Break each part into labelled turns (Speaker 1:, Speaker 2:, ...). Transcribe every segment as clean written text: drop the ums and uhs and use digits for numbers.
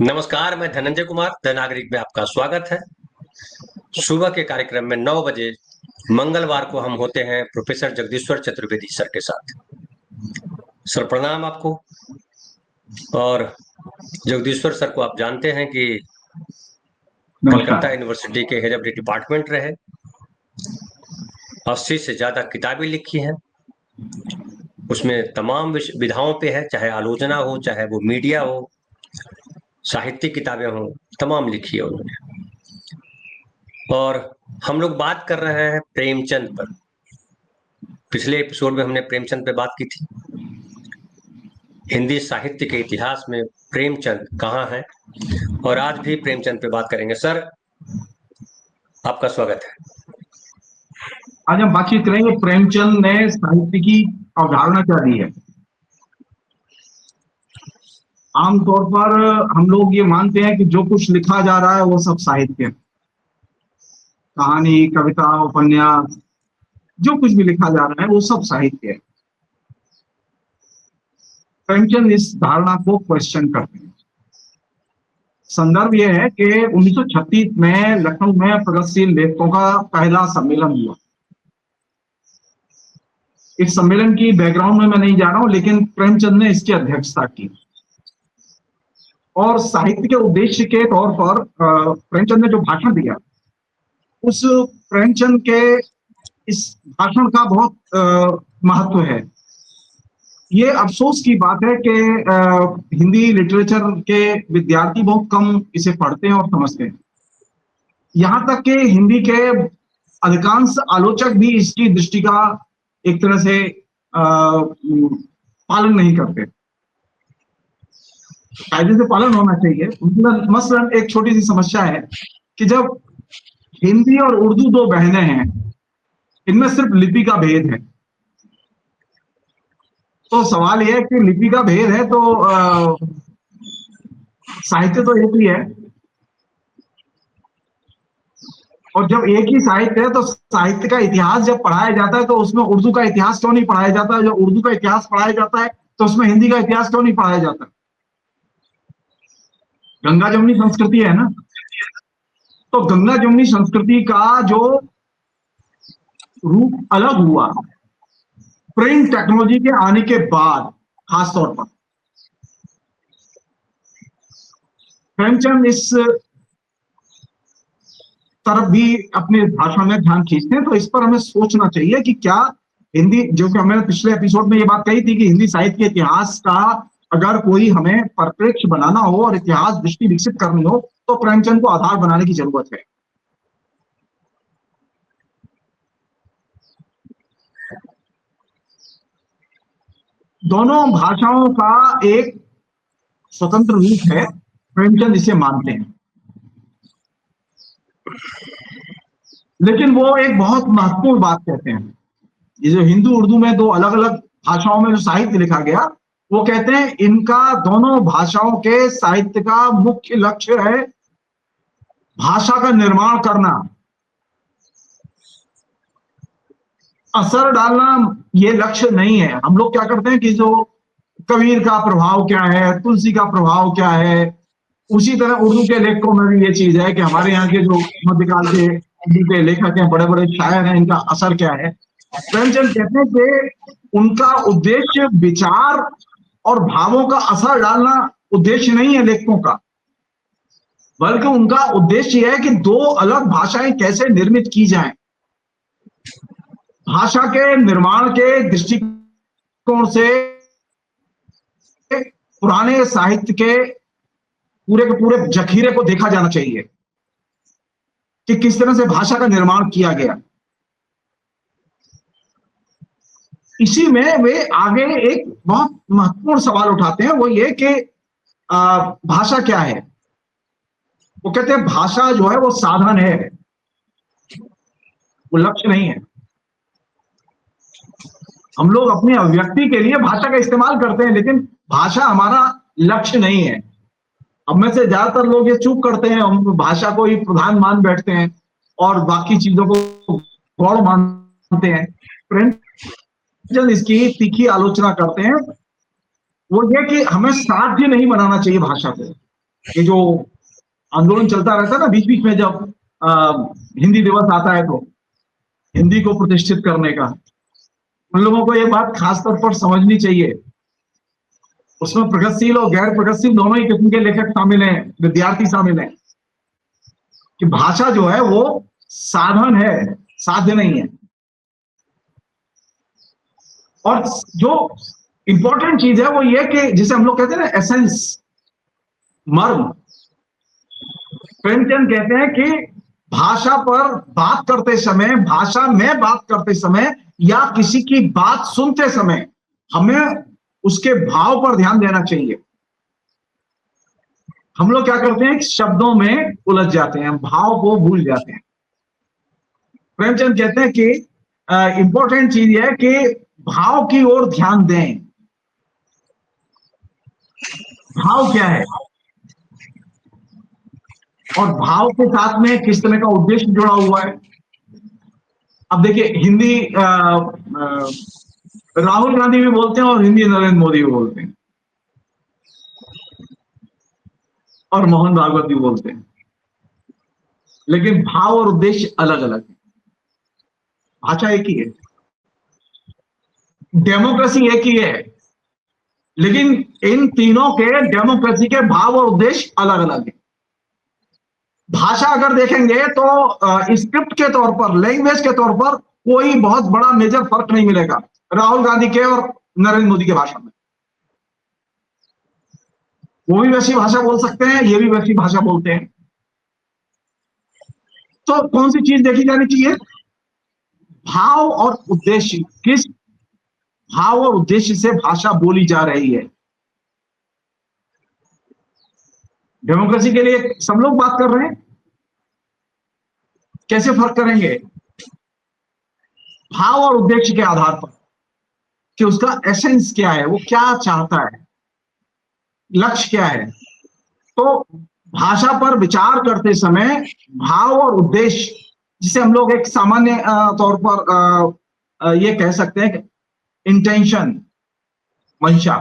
Speaker 1: नमस्कार, मैं धनंजय कुमार द नागरिक में आपका स्वागत है। सुबह के कार्यक्रम में 9 बजे मंगलवार को हम होते हैं प्रोफेसर जगदीश्वर चतुर्वेदी सर के साथ। सर प्रणाम आपको। और जगदीश्वर सर को आप जानते हैं कि कलकत्ता
Speaker 2: नमस्कार।
Speaker 1: यूनिवर्सिटी के हेड ऑफ द डिपार्टमेंट रहे। 80 से ज्यादा किताबें लिखी हैं। उसमें तमाम विधाओं पे है, चाहे आलोचना हो, चाहे वो मीडिया हो, साहित्यिक किताबें हों, तमाम लिखी है उन्होंने। और हम लोग बात कर रहे हैं प्रेमचंद पर। पिछले एपिसोड में हमने प्रेमचंद पे बात की थी। हिंदी साहित्य के इतिहास में प्रेमचंद कहाँ है, और आज भी प्रेमचंद पे बात करेंगे। सर, आपका स्वागत है।
Speaker 2: आज हम बातचीत करेंगे प्रेमचंद ने साहित्य की अवधारणा क्या दी है। आमतौर पर हम लोग ये मानते हैं कि जो कुछ लिखा जा रहा है वो सब साहित्य है। कहानी, कविता, उपन्यास, जो कुछ भी लिखा जा रहा है वो सब साहित्य है। प्रेमचंद इस धारणा को क्वेश्चन करते हैं। संदर्भ यह है कि 1936 में लखनऊ में प्रगतिशील लेखकों का पहला सम्मेलन हुआ। इस सम्मेलन की बैकग्राउंड में मैं नहीं जा रहा हूं, लेकिन प्रेमचंद ने इसकी अध्यक्षता की। और साहित्य के उद्देश्य के तौर पर प्रेमचंद ने जो भाषण दिया, उस प्रेमचंद के इस भाषण का बहुत महत्व है। ये अफसोस की बात है कि हिंदी लिटरेचर के विद्यार्थी बहुत कम इसे पढ़ते हैं और समझते हैं। यहां तक कि हिंदी के अधिकांश आलोचक भी इसकी दृष्टि का एक तरह से पालन नहीं करते। कायदे से पालन होना चाहिए। मसलन एक छोटी सी समस्या है कि जब हिंदी और उर्दू दो बहनें हैं, इनमें सिर्फ लिपि का भेद है। तो सवाल यह है कि लिपि का भेद है तो साहित्य तो एक ही है। और जब एक ही साहित्य है तो साहित्य का इतिहास जब पढ़ाया जाता है तो उसमें उर्दू का इतिहास क्यों नहीं पढ़ाया जाता है? जब उर्दू का इतिहास पढ़ाया जाता है तो उसमें हिंदी का इतिहास क्यों नहीं पढ़ाया जाता? गंगा जमुनी संस्कृति है ना। तो गंगा जमुनी संस्कृति का जो रूप अलग हुआ प्रिंट टेक्नोलॉजी के आने के बाद, खासतौर पर प्रेमचंद इस तरफ भी अपने भाषण में ध्यान खींचते हैं। तो इस पर हमें सोचना चाहिए कि क्या हिंदी, जो कि हमने पिछले एपिसोड में ये बात कही थी कि हिंदी साहित्य के इतिहास का अगर कोई हमें परिप्रेक्ष्य बनाना हो और इतिहास दृष्टि विकसित करनी हो तो प्रेमचंद को आधार बनाने की जरूरत है। दोनों भाषाओं का एक स्वतंत्र रूप है, प्रेमचंद इसे मानते हैं। लेकिन वो एक बहुत महत्वपूर्ण बात कहते हैं। ये जो हिंदू उर्दू में दो अलग अलग भाषाओं में जो साहित्य लिखा गया, वो कहते हैं इनका दोनों भाषाओं के साहित्य का मुख्य लक्ष्य है भाषा का निर्माण करना, असर डालना। ये लक्ष्य नहीं है। हम लोग क्या करते हैं कि जो कबीर का प्रभाव क्या है, तुलसी का प्रभाव क्या है, उसी तरह उर्दू के लेखकों में भी ये चीज है कि हमारे यहाँ के जो मध्यकाल के उर्दू के लेखक हैं, बड़े बड़े शायर हैं, इनका असर क्या है। प्रेमचंद कहते हैं कि उनका उद्देश्य विचार और भावों का असर डालना उद्देश्य नहीं है लेखकों का, बल्कि उनका उद्देश्य यह है कि दो अलग भाषाएं कैसे निर्मित की जाएं। भाषा के निर्माण के दृष्टिकोण से पुराने साहित्य के पूरे जखीरे को देखा जाना चाहिए कि किस तरह से भाषा का निर्माण किया गया। इसी में वे आगे एक बहुत महत्वपूर्ण सवाल उठाते हैं, वो ये कि भाषा क्या है। वो कहते हैं भाषा जो है वो साधन है, वो लक्ष्य नहीं है। हम लोग अपनी अभिव्यक्ति के लिए भाषा का इस्तेमाल करते हैं, लेकिन भाषा हमारा लक्ष्य नहीं है। अब में से ज्यादातर लोग ये चूक करते हैं, हम भाषा को ही प्रधान मान बैठते हैं और बाकी चीजों को गौड़ मानते हैं। प्रेमचंद इसकी तीखी आलोचना करते हैं। वो ये कि हमें साध्य नहीं बनाना चाहिए भाषा को। ये जो आंदोलन चलता रहता है ना बीच बीच में, जब हिंदी दिवस आता है तो हिंदी को प्रतिष्ठित करने का, उन लोगों को ये बात खासतौर पर समझनी चाहिए। उसमें प्रगतिशील और गैर प्रगतिशील दोनों ही किस्म के लेखक शामिल हैं, विद्यार्थी शामिल हैं, कि भाषा जो है वो साधन है, साध्य नहीं है। और जो इंपॉर्टेंट चीज है वो ये कि जिसे हम लोग कहते हैं ना एसेंस, मर्म, प्रेमचंद कहते हैं कि भाषा पर बात करते समय, भाषा में बात करते समय या किसी की बात सुनते समय हमें उसके भाव पर ध्यान देना चाहिए। हम लोग क्या करते हैं, शब्दों में उलझ जाते हैं, भाव को भूल जाते हैं। प्रेमचंद कहते हैं कि इंपॉर्टेंट चीज यह है कि भाव की ओर ध्यान दें। भाव क्या है और भाव के साथ में किस तरह का उद्देश्य जुड़ा हुआ है। अब देखिए, हिंदी राहुल गांधी भी बोलते हैं और हिंदी नरेंद्र मोदी भी बोलते हैं और मोहन भागवत भी बोलते हैं, लेकिन भाव और उद्देश्य अलग अलग है। भाषा एक ही है, डेमोक्रेसी एक ही है, लेकिन इन तीनों के डेमोक्रेसी के भाव और उद्देश्य अलग अलग है। भाषा अगर देखेंगे तो स्क्रिप्ट के तौर पर, लैंग्वेज के तौर पर कोई बहुत बड़ा मेजर फर्क नहीं मिलेगा राहुल गांधी के और नरेंद्र मोदी के भाषा में। वो भी वैसी भाषा बोल सकते हैं, ये भी वैसी भाषा बोलते हैं। तो कौन सी चीज देखी जानी चाहिए, भाव और उद्देश्य। किस भाव और उद्देश्य से भाषा बोली जा रही है। डेमोक्रेसी के लिए सब लोग बात कर रहे हैं, कैसे फर्क करेंगे, भाव और उद्देश्य के आधार पर कि उसका एसेंस क्या है, वो क्या चाहता है, लक्ष्य क्या है। तो भाषा पर विचार करते समय भाव और उद्देश्य, जिसे हम लोग एक सामान्य तौर पर ये कह सकते हैं कि इंटेंशन, मंशा।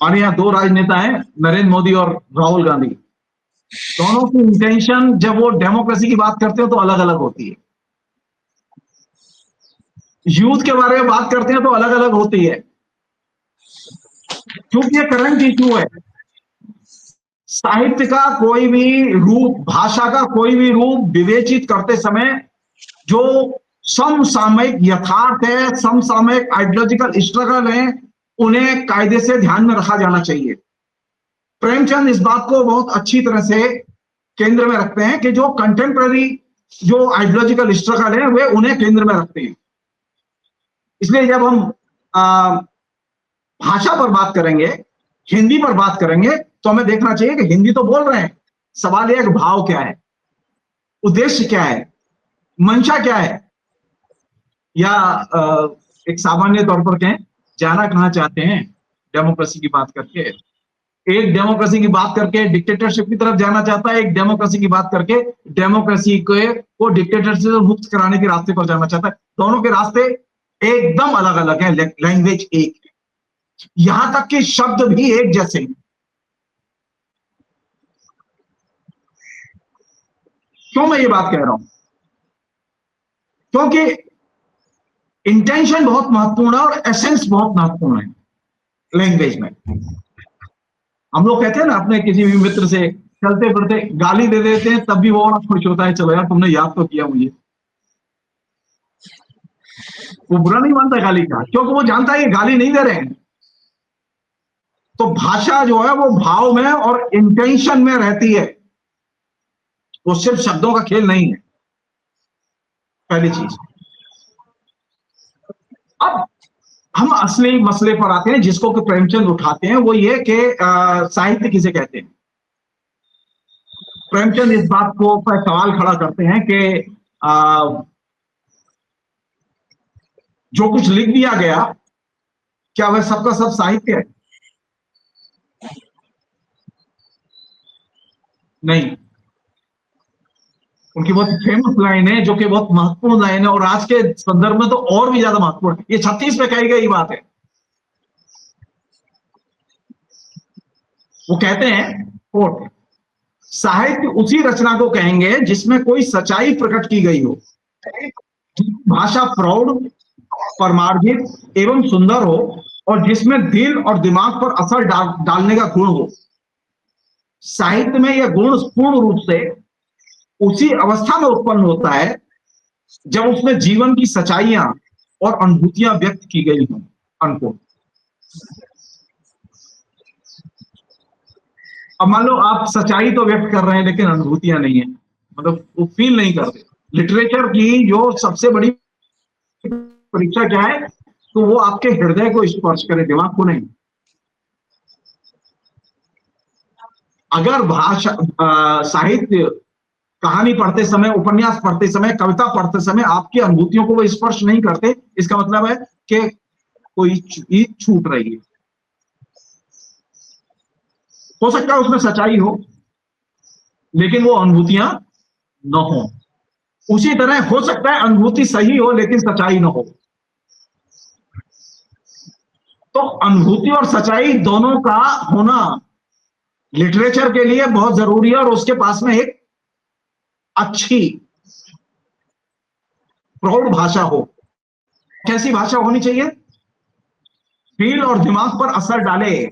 Speaker 2: हमारे यहाँ दो राजनेता हैं, नरेंद्र मोदी और राहुल गांधी। दोनों की इंटेंशन जब वो डेमोक्रेसी की बात करते हो तो अलग अलग होती है, यूथ के बारे में बात करते हैं तो अलग अलग होती है, क्योंकि ये करंट इशू है। साहित्य का कोई भी रूप, भाषा का कोई भी रूप विवेचित करते समय जो समसामयिक यथार्थ है, समसामयिक आइडियोलॉजिकल स्ट्रगल है, उन्हें कायदे से ध्यान में रखा जाना चाहिए। प्रेमचंद इस बात को बहुत अच्छी तरह से केंद्र में रखते हैं कि जो कंटेम्पररी जो आइडियोलॉजिकल स्ट्रगल है वे उन्हें केंद्र में रखते हैं। इसलिए जब हम भाषा पर बात करेंगे, हिंदी पर बात करेंगे, तो हमें देखना चाहिए कि हिंदी तो बोल रहे हैं, सवाल यह है कि भाव क्या है, उद्देश्य क्या है, मंशा क्या है, या एक सामान्य तौर पर कहें जाना कहां चाहते हैं डेमोक्रेसी की बात करके। एक डेमोक्रेसी की बात करके डिक्टेटरशिप की तरफ जाना चाहता है, एक डेमोक्रेसी की बात करके डेमोक्रेसी को डिक्टेटरशिप से मुक्त कराने के रास्ते पर जाना चाहता है। दोनों के रास्ते एकदम अलग अलग हैं, लैंग्वेज एक है, यहां तक कि शब्द भी एक जैसे हैं। क्यों मैं ये बात कह रहा हूं, क्योंकि इंटेंशन बहुत महत्वपूर्ण है और एसेंस बहुत महत्वपूर्ण है लैंग्वेज में। हम लोग कहते हैं ना अपने किसी भी मित्र से चलते फिरते गाली दे देते हैं, तब भी वो बड़ा खुश होता है, चलो यार तुमने याद तो किया मुझे। वो बुरा नहीं मानता गाली का, क्योंकि वो जानता है ये गाली नहीं दे रहे हैं। तो भाषा जो है वो भाव में और इंटेंशन में रहती है, वो सिर्फ शब्दों का खेल नहीं है, पहली चीज। अब हम असली मसले पर आते हैं जिसको कि प्रेमचंद उठाते हैं, वो ये कि साहित्य किसे कहते हैं। प्रेमचंद इस बात को पर सवाल खड़ा करते हैं कि जो कुछ लिख दिया गया क्या वह सबका सब साहित्य है? नहीं। उनकी बहुत फेमस लाइन है, जो कि बहुत महत्वपूर्ण लाइन है और आज के संदर्भ में तो और भी ज्यादा महत्वपूर्ण है। ये 36 में कही गई बात है। वो कहते हैं, कोट, साहित्य उसी रचना को कहेंगे जिसमें कोई सच्चाई प्रकट की गई हो, भाषा प्रौढ़, परमार्जित एवं सुंदर हो, और जिसमें दिल और दिमाग पर असर डालने का गुण हो। साहित्य में यह गुण पूर्ण रूप से उसी अवस्था में उत्पन्न होता है जब उसमें जीवन की सच्चाइयां और अनुभूतियां व्यक्त की गई हों। अनकोट। अब मान लो आप सच्चाई तो व्यक्त कर रहे हैं लेकिन अनुभूतियां नहीं है, मतलब वो फील नहीं करते। लिटरेचर की जो सबसे बड़ी परीक्षा क्या है, तो वो आपके हृदय को स्पर्श करे, दिमाग को नहीं। अगर भाषा साहित्य कहानी पढ़ते समय, उपन्यास पढ़ते समय, कविता पढ़ते समय आपकी अनुभूतियों को वो स्पर्श नहीं करते, इसका मतलब है कि कोई चीज छूट रही है। हो सकता है उसमें सच्चाई हो लेकिन वो अनुभूतियां न हो। उसी तरह हो सकता है अनुभूति सही हो लेकिन सच्चाई न हो। तो अनुभूति और सच्चाई दोनों का होना लिटरेचर के लिए बहुत जरूरी है, और उसके पास में एक अच्छी प्रौढ़ भाषा हो। कैसी भाषा होनी चाहिए? फील और दिमाग पर असर डाले।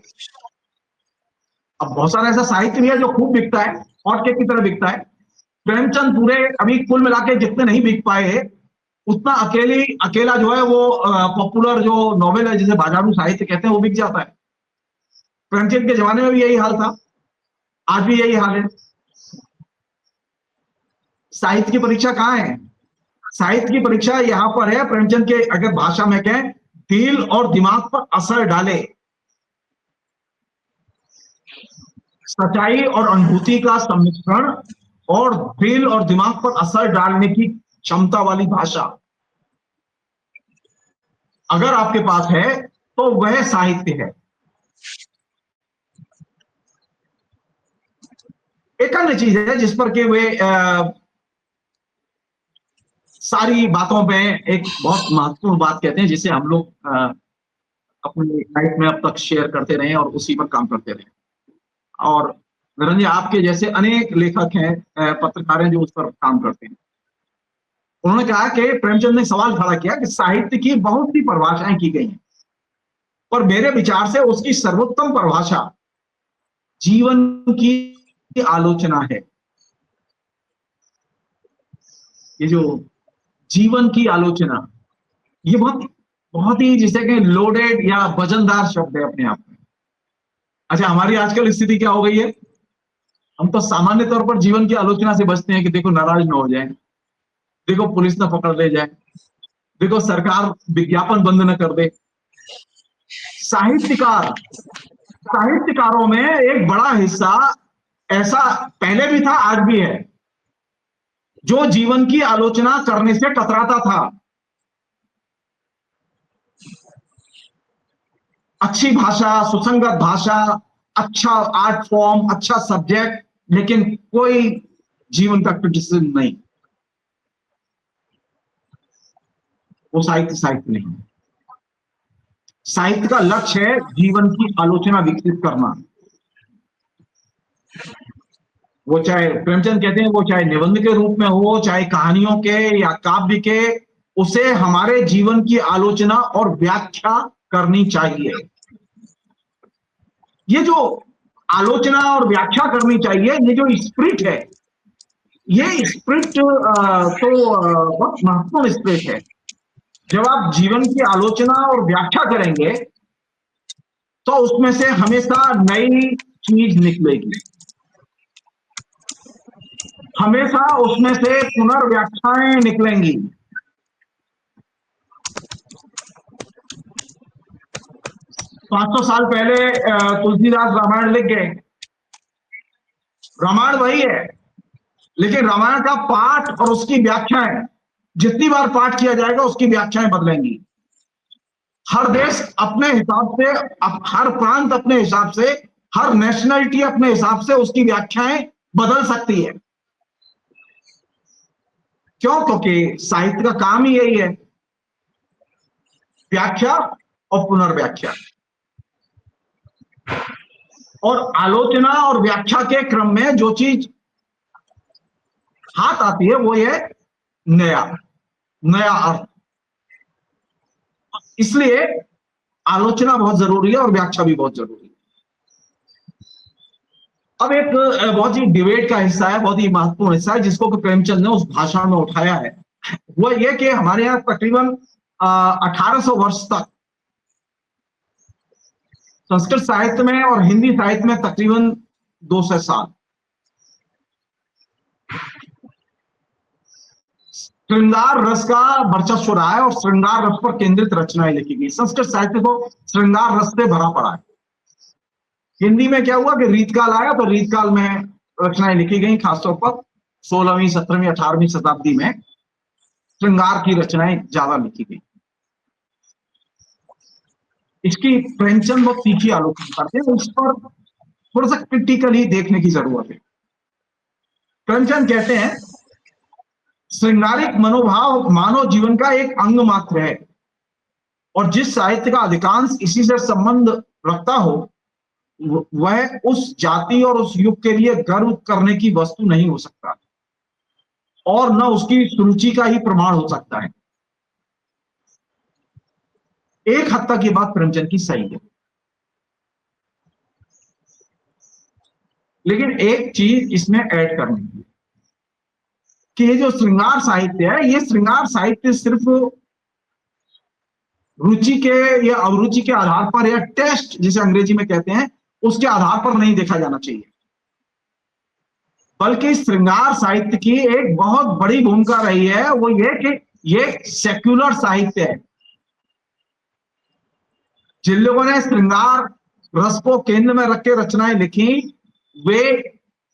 Speaker 2: अब बहुत सारा ऐसा साहित्य भी है जो खूब बिकता है, हॉटकेक की तरह बिकता है। प्रेमचंद पूरे अभी कुल मिला के जितने नहीं बिक पाए, उतना अकेला जो है वो पॉपुलर जो नॉवेल है जिसे बाजारू साहित्य कहते हैं वो बिक जाता है। प्रेमचंद के जमाने में भी यही हाल था, आज भी यही हाल है। साहित्य की परीक्षा कहाँ है? साहित्य की परीक्षा यहां पर है, प्रेमचंद के अगर भाषा में कहें, दिल और दिमाग पर असर डाले। सच्चाई और अनुभूति का सम्मिश्रण और दिल और दिमाग पर असर डालने की क्षमता वाली भाषा अगर आपके पास है तो वह साहित्य है। एक अन्य चीज है जिस पर कि वे सारी बातों पे एक बहुत महत्वपूर्ण बात कहते हैं, जिसे हम लोग अपनी लाइफ में अब तक शेयर करते रहे और उसी पर काम करते रहे। और निरंजन आपके जैसे अनेक लेखक हैं, पत्रकार हैं जो उस पर काम करते हैं। उन्होंने कहा कि प्रेमचंद ने सवाल खड़ा किया कि साहित्य की बहुत सी परिभाषाएं की गई हैं, पर मेरे विचार से उसकी सर्वोत्तम परिभाषा जीवन की आलोचना है। ये जो जीवन की आलोचना, ये बहुत ही जिसे कि लोडेड या वजनदार शब्द है अपने आप में। अच्छा, हमारी आजकल स्थिति क्या हो गई है? हम तो सामान्य तौर पर जीवन की आलोचना से बचते हैं कि देखो नाराज ना हो जाए, देखो पुलिस ना पकड़ ले जाए, देखो सरकार विज्ञापन बंद न कर दे। साहित्यकारों में एक बड़ा हिस्सा ऐसा पहले भी था, आज भी है, जो जीवन की आलोचना करने से कतराता था। अच्छी भाषा, सुसंगत भाषा, अच्छा आर्ट फॉर्म, अच्छा सब्जेक्ट, लेकिन कोई जीवन का क्रिटिसिज्म नहीं, वो साहित्य नहीं। साहित्य का लक्ष्य है जीवन की आलोचना विकसित करना। वो चाहे प्रेमचंद कहते हैं वो चाहे निबंध के रूप में हो, चाहे कहानियों के या काव्य के, उसे हमारे जीवन की आलोचना और व्याख्या करनी चाहिए। ये जो आलोचना और व्याख्या करनी चाहिए, ये जो स्पिरिट है, ये स्पिरिट तो बहुत महत्वपूर्ण स्पिरिट है। जब आप जीवन की आलोचना और व्याख्या करेंगे तो उसमें से हमेशा नई चीज निकलेगी, हमेशा उसमें से पुनर्व्याख्याएं निकलेंगी। पांच 500 साल पहले तुलसीदास रामायण लिख गए। रामायण वही है, लेकिन रामायण का पाठ और उसकी व्याख्याएं जितनी बार पाठ किया जाएगा उसकी व्याख्याएं बदलेंगी। हर देश अपने हिसाब से, हर प्रांत अपने हिसाब से, हर नेशनलिटी अपने हिसाब से उसकी व्याख्याएं बदल सकती है। क्यों? क्योंकि साहित्य का काम ही यही है, व्याख्या और पुनर्व्याख्या। और आलोचना और व्याख्या के क्रम में जो चीज हाथ आती है वो ये नया नया अर्थ। इसलिए आलोचना बहुत जरूरी है और व्याख्या भी बहुत जरूरी है। अब एक बहुत ही डिबेट का हिस्सा है, बहुत ही महत्वपूर्ण हिस्सा है, जिसको प्रेमचंद ने उस भाषण में उठाया है। वो ये कि हमारे यहाँ तकरीबन 1800 वर्ष तक संस्कृत साहित्य में और हिंदी साहित्य में तकरीबन 200 साल श्रृंगार रस का वर्चस्व रहा है और श्रृंगार रस पर केंद्रित रचनाएं लिखी गई। संस्कृत साहित्य को श्रृंगार रस से भरा पड़ा है। हिंदी में क्या हुआ कि रीतकाल आया तो रीतकाल में रचनाएं लिखी गई, खासतौर पर 16वीं 17वीं 18वीं शताब्दी में श्रृंगार की रचनाएं ज्यादा लिखी गई। इसकी प्रेमचंद बहुत तीखी आलोचना करते हैं, उस पर थोड़ा सा क्रिटिकली देखने की जरूरत है। प्रेमचंद कहते हैं श्रृंगारिक मनोभाव मानव जीवन का एक अंग मात्र है और जिस साहित्य का अधिकांश इसी से संबंध रखता हो वह उस जाति और उस युग के लिए गर्व करने की वस्तु नहीं हो सकता और न उसकी सुरुचि का ही प्रमाण हो सकता है। एक हद तक ये बात प्रेमचंद की सही है, लेकिन एक चीज इसमें ऐड करनी है कि ये जो श्रृंगार साहित्य है, ये श्रृंगार साहित्य सिर्फ रुचि के या अभिरुचि के आधार पर या टेस्ट जिसे अंग्रेजी में कहते हैं उसके आधार पर नहीं देखा जाना चाहिए, बल्कि श्रृंगार साहित्य की एक बहुत बड़ी भूमिका रही है। वो ये कि ये सेक्युलर साहित्य है। जिन लोगों ने श्रृंगार रस को केंद्र में रख के रचनाएं लिखी वे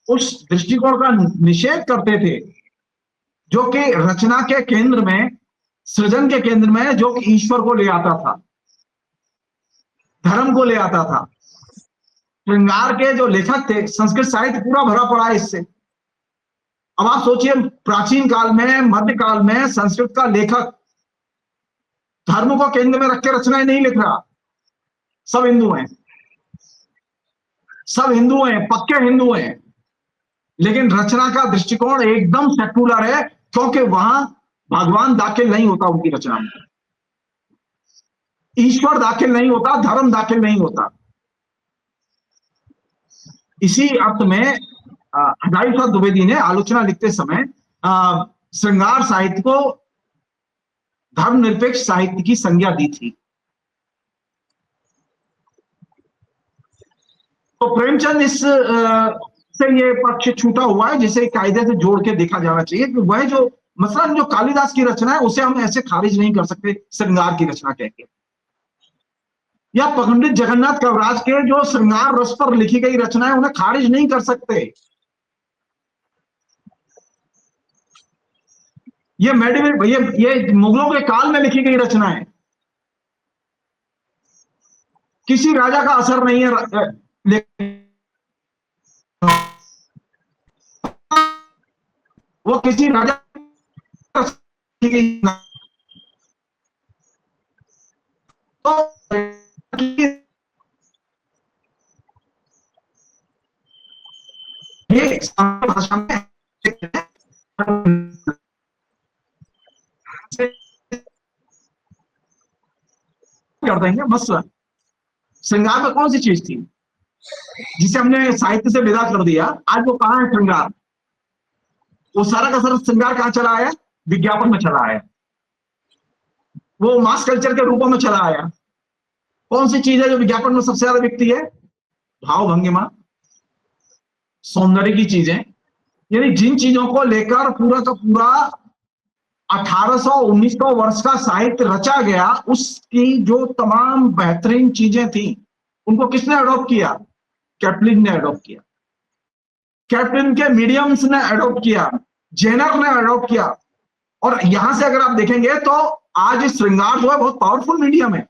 Speaker 2: उस दृष्टिकोण का निषेध करते थे जो कि रचना के केंद्र में, सृजन के केंद्र में, जो कि ईश्वर को ले आता था, धर्म को ले आता था। श्रृंगार के जो लेखक थे, संस्कृत साहित्य पूरा भरा पड़ा है इससे। अब आप सोचिए प्राचीन काल में, मध्यकाल में संस्कृत का लेखक धर्म को केंद्र में रख के रचनाएं नहीं लिख रहा। सब हिंदू हैं, सब हिंदू हैं, पक्के हिंदू हैं, लेकिन रचना का दृष्टिकोण एकदम सेक्युलर है क्योंकि वहां भगवान दाखिल नहीं होता उनकी रचना में, ईश्वर दाखिल नहीं होता, धर्म दाखिल नहीं होता। इसी अर्थ में हजारी प्रसाद द्विवेदी ने आलोचना लिखते समय श्रृंगार साहित्य को धर्मनिरपेक्ष साहित्य की संज्ञा दी थी। तो प्रेमचंद इस से ये पक्ष छूटा हुआ है जिसे कायदे से जोड़ के देखा जाना चाहिए कि वह जो मसलन जो कालिदास की रचना है उसे हम ऐसे खारिज नहीं कर सकते श्रृंगार की रचना कहकर, या पंडित जगन्नाथ कविराज के जो श्रृंगार रस पर लिखी गई रचना है उन्हें खारिज नहीं कर सकते। ये मेडिवल ये मुगलों के काल में लिखी गई रचना है, किसी राजा का असर नहीं है, वो किसी राजा तो ये भाषा में कर देंगे। बस श्रृंगार में कौन सी चीज थी जिसे हमने साहित्य से विदा कर दिया? आज वो कहाँ है श्रृंगार? वो सारा का सारा श्रृंगार कहाँ चला आया? विज्ञापन में चला आया, वो मास कल्चर के रूपों में चला आया। कौन सी चीज है जो विज्ञापन में सबसे ज्यादा बिकती है? भाव भंगिमा, सौंदर्य की चीजें। यानी जिन चीजों को लेकर पूरा का पूरा 1800-1900 वर्ष का साहित्य रचा गया, उसकी जो तमाम बेहतरीन चीजें थी उनको किसने अडॉप्ट किया? कैप्लिन ने अडॉप्ट किया, कैप्लिन के मीडियम्स ने अडॉप्ट किया, जेनर ने अडॉप्ट किया। और यहां से अगर आप देखेंगे तो आज श्रृंगार जो है बहुत पावरफुल मीडियम है।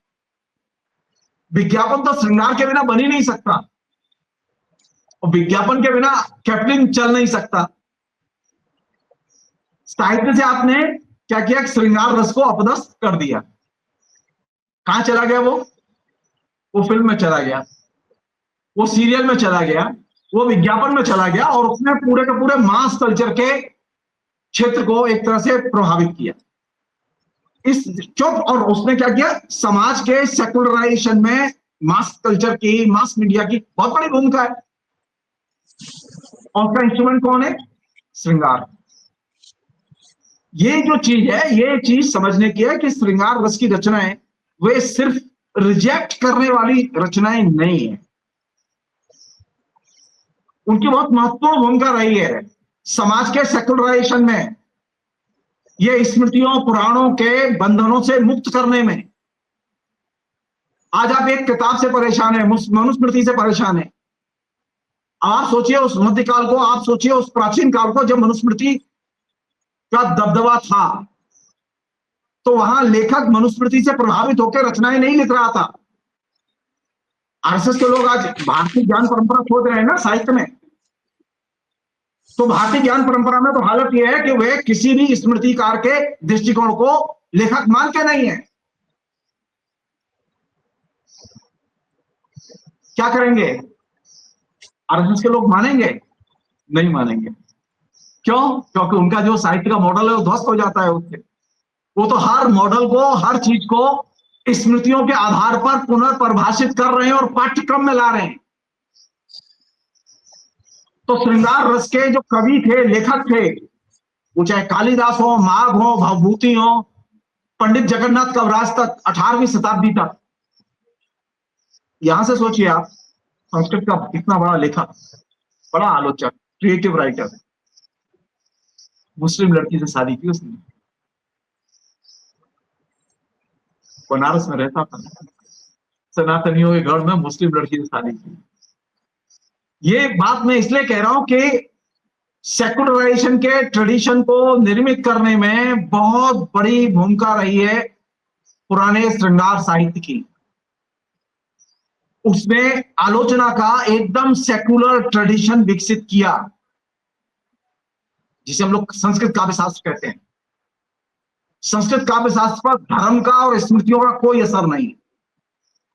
Speaker 2: विज्ञापन तो श्रृंगार के बिना बन ही नहीं सकता और विज्ञापन के बिना कैप्लिन चल नहीं सकता। साहित्य से आपने क्या किया? श्रृंगार रस को अपदस्थ कर दिया। कहां चला गया वो फिल्म में चला गया। वो सीरियल में चला गया, वो विज्ञापन में चला गया और उसने पूरे के पूरे मास कल्चर के क्षेत्र को एक तरह से प्रभावित किया। इस चुप और उसने क्या किया, समाज के सेकुलराइजेशन में मास कल्चर की, मास मीडिया की बहुत बड़ी भूमिका है। और उसका इंस्ट्रूमेंट कौन है? श्रृंगार। ये जो चीज है, ये चीज समझने की है कि श्रृंगार रस की रचनाएं वे सिर्फ रिजेक्ट करने वाली रचनाएं नहीं है, उनकी बहुत महत्वपूर्ण भूमिका रही है समाज के सेकुलराइजेशन में, ये स्मृतियों पुराणों के बंधनों से मुक्त करने में। आज आप एक किताब से परेशान है, मनुस्मृति से परेशान है। आप सोचिए उस मध्यकाल को, आप सोचिए उस प्राचीन काल को जब मनुस्मृति का दबदबा था, तो वहां लेखक मनुस्मृति से प्रभावित होकर रचनाएं नहीं लिख रहा था। आरएसएस के लोग आज भारतीय ज्ञान परंपरा खोज रहे हैं ना साहित्य में, तो भारतीय ज्ञान परंपरा में तो हालत यह है कि वे किसी भी स्मृतिकार के दृष्टिकोण को लेखक मानते नहीं है। क्या करेंगे? आरएसएस के लोग मानेंगे? नहीं मानेंगे। क्यों? क्योंकि उनका जो साहित्य का मॉडल है वो ध्वस्त हो जाता है उससे। वो तो हर मॉडल को, हर चीज को स्मृतियों के आधार पर पुनर्परिभाषित कर रहे हैं और पाठ्यक्रम में ला रहे हैं। तो श्रृंगार रस के जो कवि थे, लेखक थे, वो चाहे कालिदास हो, माघ हो, भवभूति हो, पंडित जगन्नाथ कविराज तक, 18वीं शताब्दी तक, यहां से सोचिए आप, संस्कृत का इतना बड़ा लेखक, बड़ा आलोचक, क्रिएटिव राइटर, मुस्लिम लड़की से शादी की उसने, बनारस में रहता था, सनातनियों के घर में मुस्लिम लड़की से शादी की। ये बात मैं इसलिए कह रहा हूं कि सेकुलराइजेशन के ट्रेडिशन को निर्मित करने में बहुत बड़ी भूमिका रही है पुराने श्रृंगार साहित्य की। उसने आलोचना का एकदम सेकुलर ट्रेडिशन विकसित किया, जिसे हम लोग संस्कृत काव्यशास्त्र कहते हैं। संस्कृत काव्यशास्त्र पर धर्म का और स्मृतियों का कोई असर नहीं है,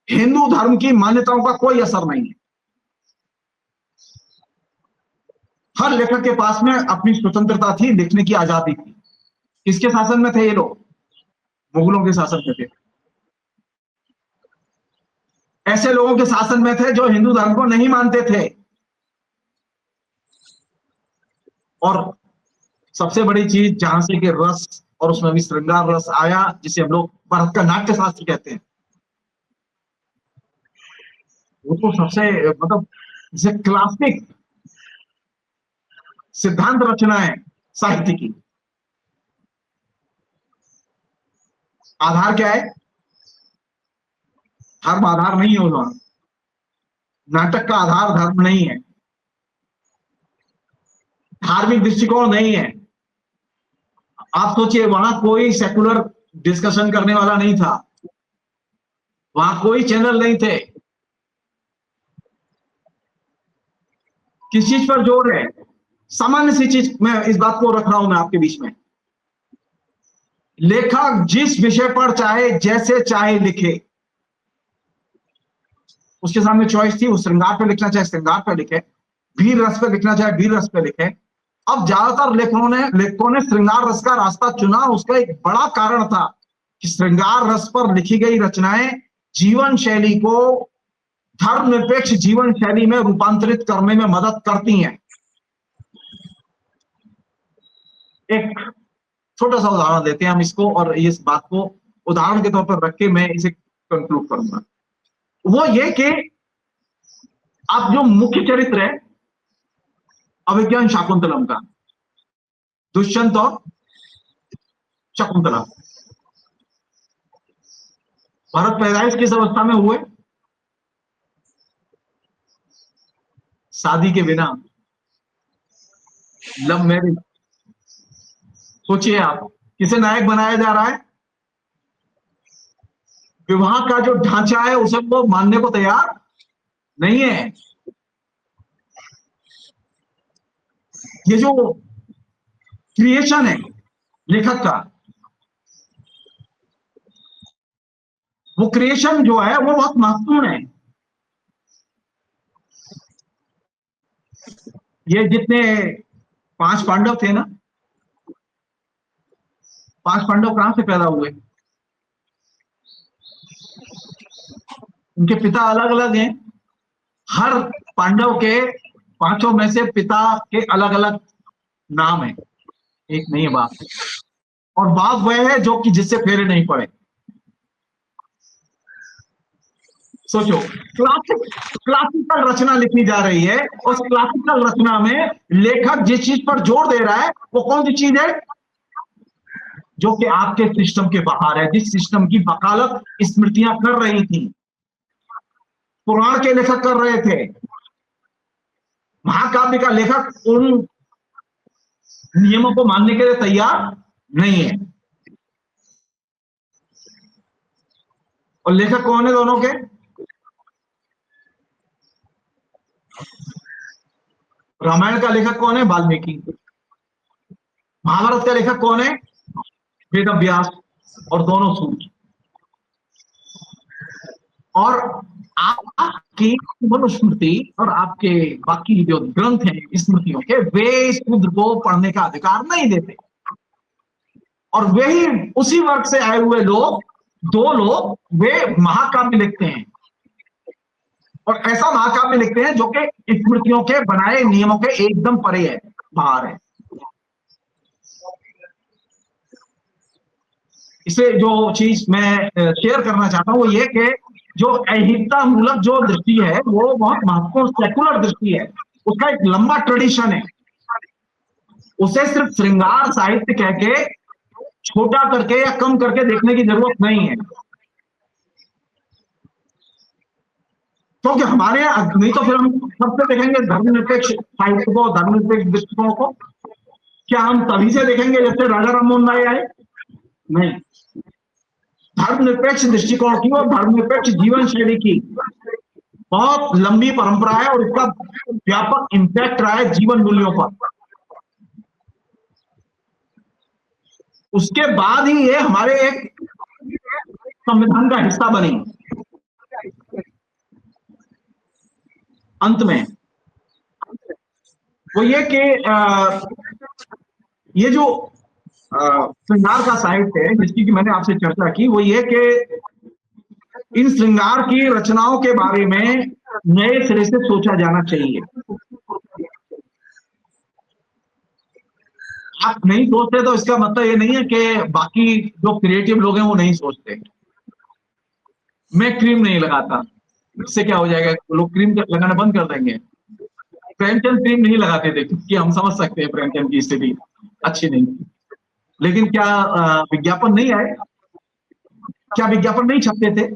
Speaker 2: हिंदू धर्म की मान्यताओं का कोई असर नहीं है। हर लेखक के पास में अपनी स्वतंत्रता थी, लिखने की आजादी थी। किसके शासन में थे ये लोग? मुगलों के शासन में थे। ऐसे लोगों के शासन में थे जो हिंदू धर्म को नहीं मानते थे। और सबसे बड़ी चीज जहां से कि रस, और उसमें भी श्रृंगार रस आया, जिसे हम लोग भारत का नाट्य शास्त्र कहते हैं, वो तो सबसे मतलब जैसे क्लासिक सिद्धांत रचना है साहित्य की। आधार क्या है? धर्म आधार नहीं है वहां, नाटक का आधार धर्म नहीं है, धार्मिक दृष्टिकोण नहीं है। आप सोचिए, वहां कोई सेकुलर डिस्कशन करने वाला नहीं था, वहां कोई चैनल नहीं थे। किस चीज पर जोर है? सामान्य सी चीज, मैं इस बात को रख रहा हूं मैं आपके बीच में, लेखक जिस विषय पर चाहे जैसे चाहे लिखे, उसके सामने चॉइस थी, वो श्रृंगार पे लिखना चाहे श्रृंगार पे लिखे, वीर रस पे लिखना चाहे वीर रस पे लिखे। अब ज्यादातर लेखकों ने श्रृंगार रस का रास्ता चुना। उसका एक बड़ा कारण था कि श्रृंगार रस पर लिखी गई रचनाएं जीवन शैली को धर्मनिरपेक्ष जीवन शैली में रूपांतरित करने में मदद करती हैं। एक छोटा सा उदाहरण देते हैं हम इसको, और इस बात को उदाहरण के तौर पर रख के मैं इसे कंक्लूड करूंगा। वो ये कि आप जो मुख्य चरित्र है अभिज्ञान शाकुंतलम का, दुष्यंत और शकुंतला, भरत पैदाइश किस अवस्था में हुए? शादी के बिना, लव मैरिज। सोचिए आप, किसे नायक बनाया जा रहा है? विवाह का जो ढांचा है उसे वो मानने को तैयार नहीं है। ये जो क्रिएशन है लेखक का, वो क्रिएशन जो है वो बहुत महत्वपूर्ण है। ये जितने 5 पांडव थे ना, 5 पांडव कहां से पैदा हुए? उनके पिता अलग अलग हैं। हर पांडव के 5 में से पिता के अलग अलग नाम है, एक नहीं है बाप। और बाप वह है जो कि जिससे फेरे नहीं पड़े। सोचो, क्लासिकल रचना लिखी जा रही है, उस क्लासिकल रचना में लेखक जिस चीज पर जोर दे रहा है वो कौन सी चीज है? जो कि आपके सिस्टम के बाहर है, जिस सिस्टम की वकालत स्मृतियां कर रही थी, पुराण के लेखक कर रहे थे। महाकाव्य का लेखक उन नियमों को मानने के लिए तैयार नहीं है। और लेखक कौन है दोनों के? रामायण का लेखक कौन है? वाल्मीकि। महाभारत का लेखक कौन है? वेद व्यास और दोनों सूर्य। और आपकी मनुस्मृति और आपके बाकी जो ग्रंथ हैं स्मृतियों के, वे शूद्र को पढ़ने का अधिकार नहीं देते। और वही उसी वर्ग से आए हुए लोग, 2 लोग, वे महाकाव्य लिखते हैं। और ऐसा महाकाव्य लिखते हैं जो कि स्मृतियों के बनाए नियमों के एकदम परे है, बाहर है। इसे जो चीज मैं शेयर करना चाहता हूं वो ये कि जो अहिंसा मूलक जो दृष्टि है वो बहुत महत्वपूर्ण सेकुलर दृष्टि है। उसका एक लंबा ट्रेडिशन है। उसे सिर्फ श्रृंगार साहित्य कह के छोटा करके या कम करके देखने की जरूरत नहीं है। क्योंकि हमारे यहाँ नहीं तो फिर हम सबसे देखेंगे धर्मनिरपेक्ष साहित्य को, धर्मनिरपेक्ष दृष्टिकोण को। क्या हम तभी से देखेंगे जैसे राजा राममोहन राय आए? नहीं। धर्मनिरपेक्ष दृष्टिकोण की और धर्मनिरपेक्ष जीवन शैली की बहुत लंबी परंपरा है और इसका व्यापक इंपैक्ट रहा है जीवन मूल्यों पर। उसके बाद ही ये हमारे एक संविधान का हिस्सा बनी। अंत में वो ये कि ये जो श्रृंगार का साहित्य है जिसकी कि मैंने आपसे चर्चा की, वो ये कि इन श्रृंगार की रचनाओं के बारे में नए सिरे से सोचा जाना चाहिए। आप नहीं सोचते तो इसका मतलब ये नहीं है कि बाकी जो क्रिएटिव लोग हैं वो नहीं सोचते। मैं क्रीम नहीं लगाता, इससे क्या हो जाएगा? लोग क्रीम लगाना बंद कर देंगे। प्रेमचंद क्रीम नहीं लगाते थे क्योंकि हम समझ सकते हैं प्रेमचंद की स्थिति अच्छी नहीं थी। लेकिन क्या विज्ञापन नहीं आए? क्या विज्ञापन नहीं छपते थे?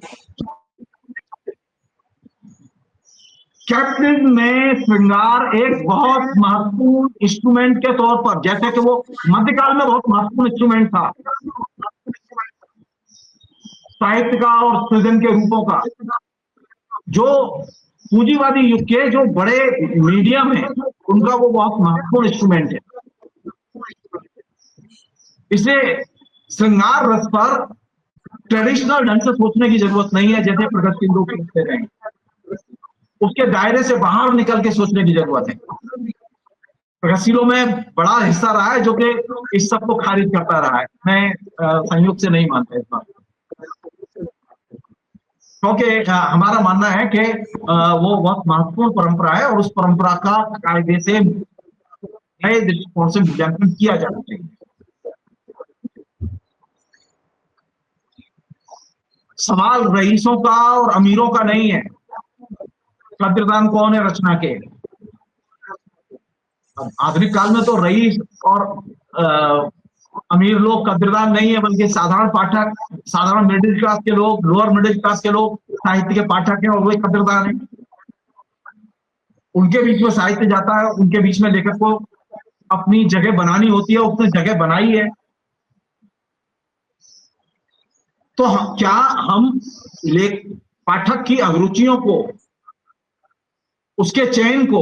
Speaker 2: कैप्टन में श्रृंगार एक बहुत महत्वपूर्ण इंस्ट्रूमेंट के तौर पर, जैसे कि वो मध्यकाल में बहुत महत्वपूर्ण इंस्ट्रूमेंट था साहित्य का और सृजन के रूपों का, जो पूंजीवादी युग के जो बड़े मीडियम है उनका वो बहुत महत्वपूर्ण इंस्ट्रूमेंट है। इसे श्रृंगार रस पर ट्रेडिशनल ढंग से सोचने की जरूरत नहीं है जैसे प्रगतिशील लोग सोचते रहे। उसके दायरे से बाहर निकल के सोचने की जरूरत है। प्रगतिशीलों में बड़ा हिस्सा रहा है जो कि इस सब को खारिज करता रहा है। मैं संयोग से नहीं मानता इस बात, क्योंकि हमारा मानना है कि वो बहुत महत्वपूर्ण परंपरा है और उस परंपरा का कायदे से नए दृष्टिकोण से मूल्यांकन किया जाना चाहिए। सवाल रईसों का और अमीरों का नहीं है। कद्रदान कौन है रचना के? आधुनिक काल में तो रईस और अमीर लोग कद्रदान नहीं है, बल्कि साधारण पाठक, साधारण मिडिल क्लास के लोग, लोअर मिडिल क्लास के लोग साहित्य के पाठक हैं और वही कद्रदान है। उनके बीच में साहित्य जाता है, उनके बीच में लेखक को अपनी जगह बनानी होती है, उसने जगह बनाई है। तो क्या हम पाठक की अभिरुचियों को, उसके चयन को,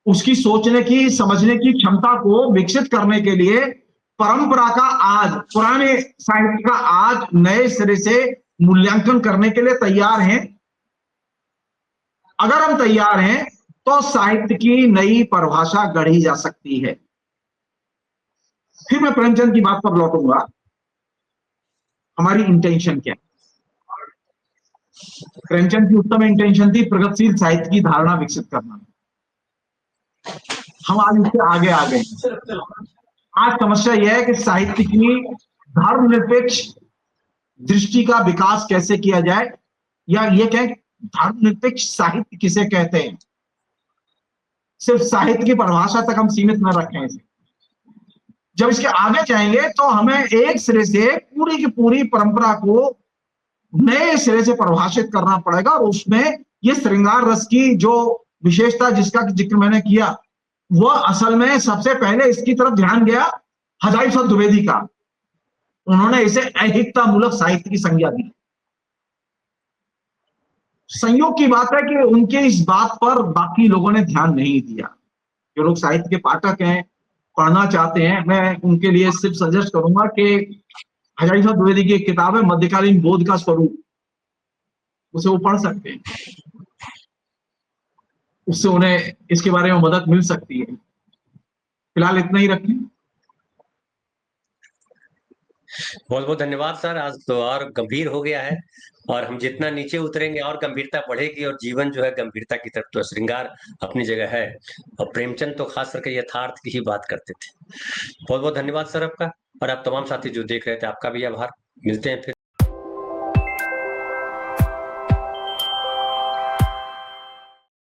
Speaker 2: उसकी सोचने की, समझने की क्षमता को विकसित करने के लिए परंपरा का आज, पुराने साहित्य का आज नए सिरे से मूल्यांकन करने के लिए तैयार हैं? अगर हम तैयार हैं तो साहित्य की नई परिभाषा गढ़ी जा सकती है। फिर मैं प्रेमचंद की बात पर लौटूंगा। हमारी इंटेंशन क्या है? प्रेमचंद की उत्तम इंटेंशन थी प्रगतिशील साहित्य की धारणा विकसित करना। हम आज इससे आगे आ गए। आज समस्या यह है कि साहित्य की धर्मनिरपेक्ष दृष्टि का विकास कैसे किया जाए, या ये कहें धर्मनिरपेक्ष साहित्य किसे कहते हैं। सिर्फ साहित्य की परिभाषा तक हम सीमित न रखें इसे। जब इसके आगे जाएंगे तो हमें एक सिरे से पूरी की पूरी परंपरा को नए सिरे से परिभाषित करना पड़ेगा, और उसमें ये श्रृंगार रस की जो विशेषता जिसका जिक्र मैंने किया, वह असल में सबसे पहले इसकी तरफ ध्यान गया हजारी प्रसाद द्विवेदी का। उन्होंने इसे ऐहिकता मूलक साहित्य की संज्ञा दी। संयोग की बात है कि उनके इस बात पर बाकी लोगों ने ध्यान नहीं दिया। जो लोग साहित्य के पाठक हैं, पढ़ना चाहते हैं, मैं उनके लिए सिर्फ सजेस्ट करूंगा कि हजारी प्रसाद द्विवेदी की एक किताब है मध्यकालीन बोध का स्वरूप, उसे वो पढ़ सकते हैं। उससे उन्हें इसके बारे में मदद मिल सकती है। फिलहाल इतना ही रखें।
Speaker 1: बहुत बहुत धन्यवाद सर। आज तो और गंभीर हो गया है, और हम जितना नीचे उतरेंगे और गंभीरता बढ़ेगी, और जीवन जो है गंभीरता की तरफ, तो श्रृंगार अपनी जगह है, और प्रेमचंद तो खास करके यथार्थ की ही बात करते थे। बहुत बहुत धन्यवाद सर आपका, और आप तमाम साथी जो देख रहे थे आपका भी आभार। मिलते हैं फिर।